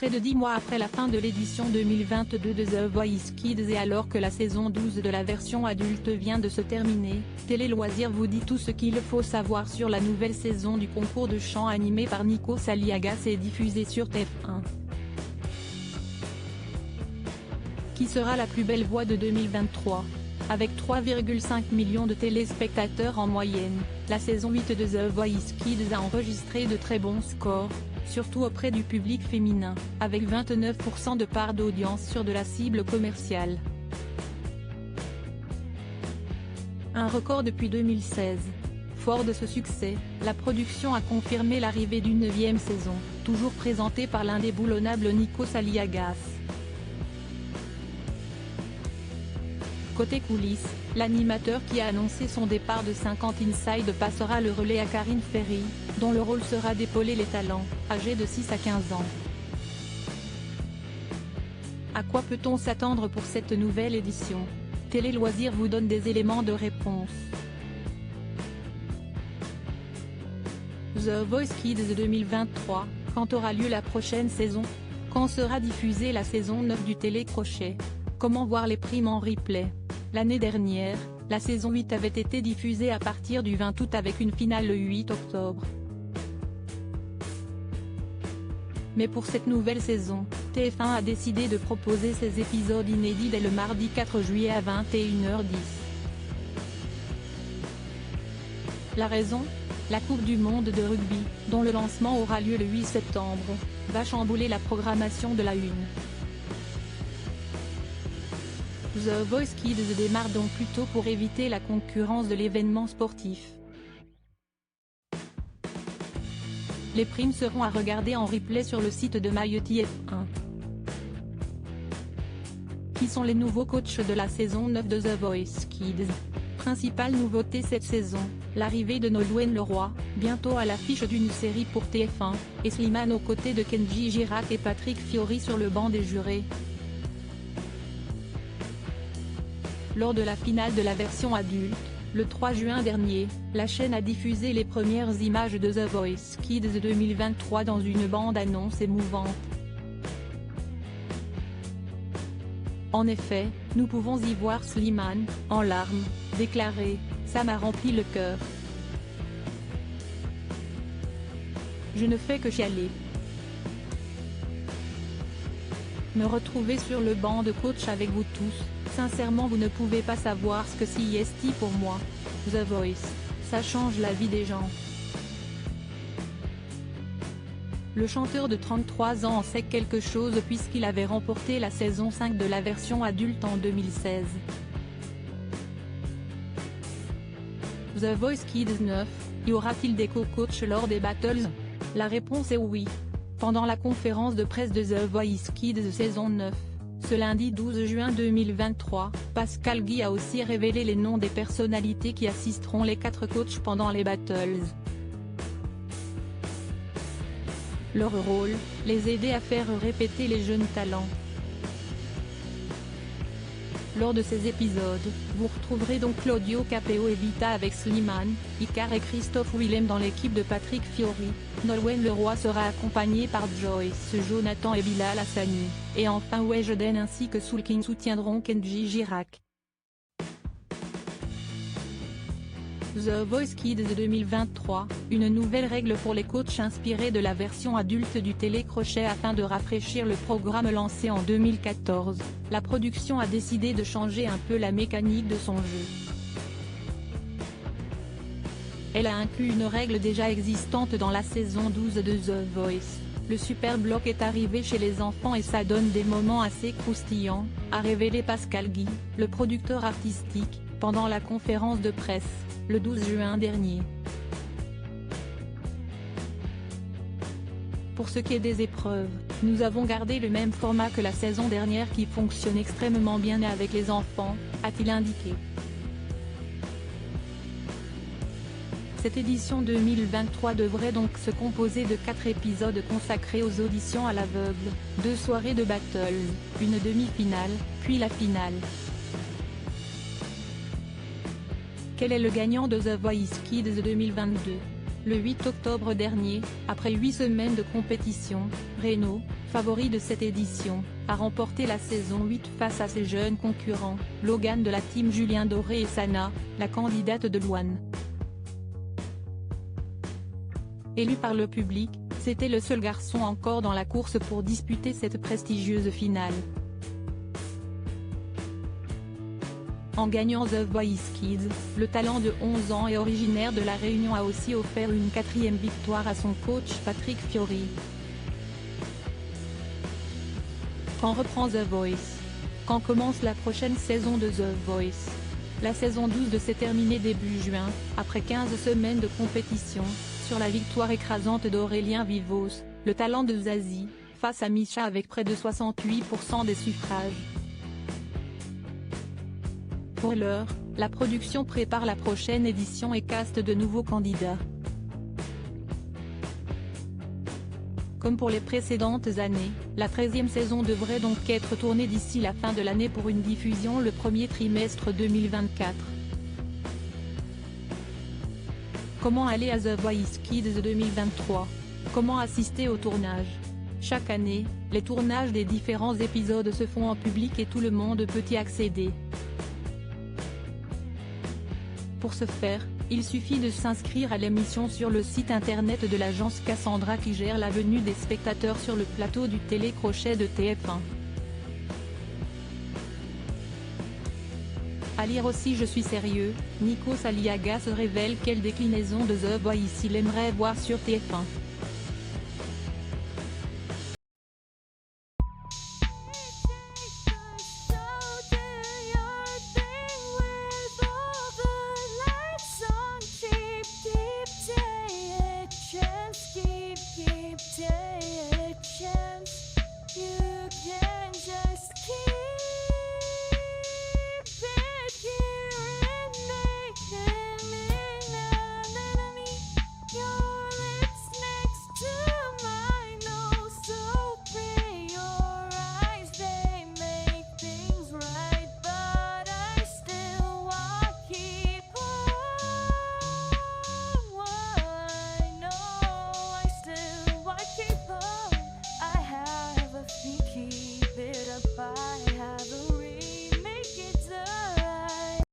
Près de 10 mois après la fin de l'édition 2022 de The Voice Kids et alors que la saison 12 de la version adulte vient de se terminer, Télé Loisirs vous dit tout ce qu'il faut savoir sur la nouvelle saison du concours de chant animé par Nikos Aliagas et diffusé sur TF1. Qui sera la plus belle voix de 2023 ? Avec 3,5 millions de téléspectateurs en moyenne, la saison 8 de The Voice Kids a enregistré de très bons scores, surtout auprès du public féminin, avec 29% de part d'audience sur de la cible commerciale. Un record depuis 2016. Fort de ce succès, la production a confirmé l'arrivée d'une 9e saison, toujours présentée par l'indéboulonnable Nikos Aliagas. Côté coulisses, l'animateur qui a annoncé son départ de 50 Inside passera le relais à Karine Ferry, dont le rôle sera d'épauler les talents, âgés de 6 à 15 ans. À quoi peut-on s'attendre pour cette nouvelle édition ? Télé Loisirs vous donne des éléments de réponse. The Voice Kids 2023, quand aura lieu la prochaine saison ? Quand sera diffusée la saison 9 du télécrochet ? Comment voir les primes en replay ? L'année dernière, la saison 8 avait été diffusée à partir du 20 août avec une finale le 8 octobre. Mais pour cette nouvelle saison, TF1 a décidé de proposer ces épisodes inédits dès le mardi 4 juillet à 21h10. La raison ? La Coupe du monde de rugby, dont le lancement aura lieu le 8 septembre, va chambouler la programmation de la Une. The Voice Kids démarre donc plus tôt pour éviter la concurrence de l'événement sportif. Les primes seront à regarder en replay sur le site de MyTF1. Qui sont les nouveaux coachs de la saison 9 de The Voice Kids ? Principale nouveauté cette saison, l'arrivée de Nolwenn Leroy, bientôt à l'affiche d'une série pour TF1, et Slimane aux côtés de Kenji Girac et Patrick Fiori sur le banc des jurés. Lors de la finale de la version adulte, le 3 juin dernier, la chaîne a diffusé les premières images de The Voice Kids 2023 dans une bande-annonce émouvante. En effet, nous pouvons y voir Slimane, en larmes, déclarer « Ça m'a rempli le cœur. Je ne fais que chialer. Me retrouver sur le banc de coach avec vous tous, sincèrement vous ne pouvez pas savoir ce que c'est pour moi. The Voice, ça change la vie des gens. » Le chanteur de 33 ans en sait quelque chose puisqu'il avait remporté la saison 5 de la version adulte en 2016. The Voice Kids 9, y aura-t-il des co-coachs lors des battles ? La réponse est oui. Pendant la conférence de presse de The Voice Kids saison 9, ce lundi 12 juin 2023, Pascal Guy a aussi révélé les noms des personnalités qui assisteront les 4 coachs pendant les battles. Leur rôle, les aider à faire répéter les jeunes talents. Lors de ces épisodes, vous retrouverez donc Claudio Capeo et Vita avec Slimane, Icar et Christophe Willem dans l'équipe de Patrick Fiori. Nolwenn Leroy sera accompagné par Joyce Jonathan et Bilal Hassani, et enfin Weshden ainsi que Soul King soutiendront Kenji Girac. The Voice Kids 2023, une nouvelle règle pour les coachs inspirée de la version adulte du télécrochet afin de rafraîchir le programme lancé en 2014, la production a décidé de changer un peu la mécanique de son jeu. Elle a inclus une règle déjà existante dans la saison 12 de The Voice. Le super bloc est arrivé chez les enfants et ça donne des moments assez croustillants, a révélé Pascal Guy, le producteur artistique, pendant la conférence de presse, le 12 juin dernier. Pour ce qui est des épreuves, nous avons gardé le même format que la saison dernière qui fonctionne extrêmement bien avec les enfants, a-t-il indiqué. Cette édition 2023 devrait donc se composer de 4 épisodes consacrés aux auditions à l'aveugle, 2 soirées de battles, une demi-finale, puis la finale. Quel est le gagnant de The Voice Kids 2022 ? Le 8 octobre dernier, après 8 semaines de compétition, Renault, favori de cette édition, a remporté la saison 8 face à ses jeunes concurrents, Logan de la team Julien Doré et Sana, la candidate de Louane. Élu par le public, c'était le seul garçon encore dans la course pour disputer cette prestigieuse finale. En gagnant The Voice Kids, le talent de 11 ans et originaire de La Réunion a aussi offert une 4e victoire à son coach Patrick Fiori. Quand reprend The Voice? Quand commence la prochaine saison de The Voice? La saison 12 s'est terminée début juin, après 15 semaines de compétition, sur la victoire écrasante d'Aurélien Vivos, le talent de Zazie, face à Misha avec près de 68% des suffrages. Pour l'heure, la production prépare la prochaine édition et caste de nouveaux candidats. Comme pour les précédentes années, la 13e saison devrait donc être tournée d'ici la fin de l'année pour une diffusion le premier trimestre 2024. Comment aller à The Voice Kids 2023? Comment assister au tournage? Chaque année, les tournages des différents épisodes se font en public et tout le monde peut y accéder. Pour ce faire, il suffit de s'inscrire à l'émission sur le site internet de l'agence Cassandra qui gère la venue des spectateurs sur le plateau du télécrochet de TF1. À lire aussi Je suis sérieux, Nikos Aliagas révèle quelle déclinaison de The Voice il aimerait voir sur TF1.